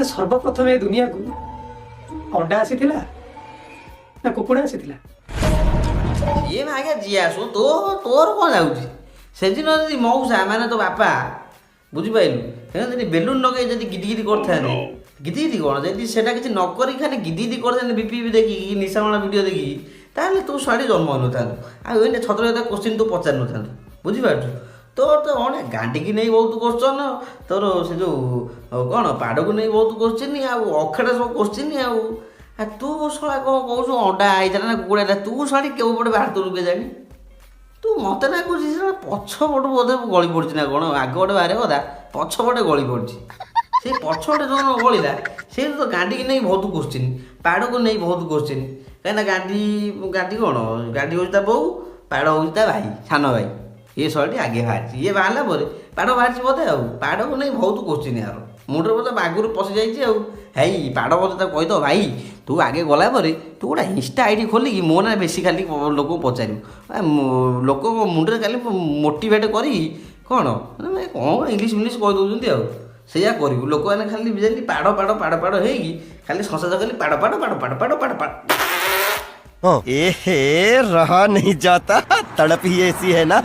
ସର୍ବପ୍ରଥମେ ଏ ଦୁନିଆକୁ ଅଣ୍ଡା ଆସିଥିଲା ନା କୁକୁଡ଼ା ଆସିଥିଲା? ଇଏ ଆଜ୍ଞା ଯିଏ ଆସୁ ତୋର କ'ଣ ଯାଉଛି? ସେଦିନ ଯଦି ମଉସା ମାନେ ତୋ ବାପା ବୁଝିପାରିଲୁ ଯଦି ବେଲୁନ୍ ଲଗେଇ ଯଦି ଗିଦି ଗିଦି କରିଥାନ୍ତି, ଗିଦି ଗିଦି କ'ଣ ଯଦି ସେଟା କିଛି ନ କରିକି ଖାଲି ଗିଦି ଗିଦି କରିଥାନ୍ତି ବିପି ଦେଖିକି ନିଶାମଣା ଭିଡ଼ିଓ ଦେଖିକି, ତାହେଲେ ତୁ ଶୁଆଡ଼ି ଜନ୍ମ ହୋଇନଥାନ୍ତୁ। ଆଉ ଏଇନେ ଛତ୍ର କଥା କୋଶ୍ଚିନ୍ ତୁ ପଚାରିନଥାନ୍ତୁ। ବୁଝିପାରୁଛୁ? ତୋର ତ କ'ଣ ଗାଣ୍ଡିକି ନେଇ ବହୁତ କୋଶ୍ଚନ୍, ତୋର ସେ ଯେଉଁ କ'ଣ ପାଡ଼କୁ ନେଇ ବହୁତ କୋଶ୍ଚିନ୍, ଆଉ ଅଖାଡ଼ା ସବୁ କୋଶ୍ଚିନ୍। ଆଉ ତୁ ଶଳା କ'ଣ କହୁଛୁ ଅଣ୍ଡା ହେଇଥିଲା ନା କୁକୁଡ଼ା ହେଇଥିଲା? ତୁ ଶଳା କେଉଁ ପଟେ ବାହାରିଥିଲୁ କେଜାଣି? ତୁ ମୋତେ ଲାଗୁଛି ସେଟା ପଛପଟୁ ବୋଧେ ଗଳି ପଡ଼ିଛି ନା କ'ଣ? ଆଗ ଗୋଟେ ବାହାରେ କଥା, ପଛପଟେ ଗଳି ପଡ଼ିଛି। ସେ ପଛପଟେ ଯେଉଁ ଗଳିଲା ସେ ତ ଗାଣ୍ଡିକି ନେଇ ବହୁତ କୋଶ୍ଚିନ୍, ପାଡ଼କୁ ନେଇ ବହୁତ କୋଶ୍ଚିନ୍। କାହିଁକିନା ଗାଣ୍ଡି କ'ଣ ଗାଣ୍ଡି ହେଉଛି ତା ବୋଉ, ପାଡ଼ ହେଉଛି ତା ଭାଇ, ସାନ ଭାଇ। ଇଏ ଶଳାଟି ଆଗେ ବାହାରିଛି, ଇଏ ବାହାରିଲା ପରେ ପାଡ଼ ବାହାରିଛି ବୋଧେ। ଆଉ ପାଡ଼କୁ ନେଇ ବହୁତ କୋଶ୍ଚିନ୍ ୟାର ମୁଣ୍ଡରେ ବୋଧେ ବାଘରୁ ପଶିଯାଇଛି। ଆଉ ହେଇ ପାଡ଼ ବୋଧେ ତାକୁ କହିଦେବ ଭାଇ ତୁ ଆଗେ ଗଲା ପରେ ତୁ ଗୋଟେ ଇନଷ୍ଟା ଆଇଡ଼ି ଖୋଲିକି ମୋ ନା ବେଶୀ ଖାଲି ଲୋକଙ୍କୁ ପଚାରିବୁ, ଲୋକଙ୍କ ମୁଣ୍ଡରେ ଖାଲି ମୋଟିଭେଟ୍ କରିକି କ'ଣ ଇଂଲିଶ ଇଂଲିଶ କହିଦେଉଛନ୍ତି। ଆଉ ସେଇଆ କରିବୁ, ଲୋକମାନେ ଖାଲି ଯେମିତି ପାଡ଼ ପାଡ଼ ପାଡ଼ ପାଡ଼ ହେଇକି ଖାଲି ସଂସାର ଖାଲି ପାଡ଼ ପାଡ଼ ପାଡ଼ ପାଡ଼ ପାଡ଼ ପାଡ଼ ପାଡ଼। ए रहा नहीं जाता, तड़प ही ऐसी है ना।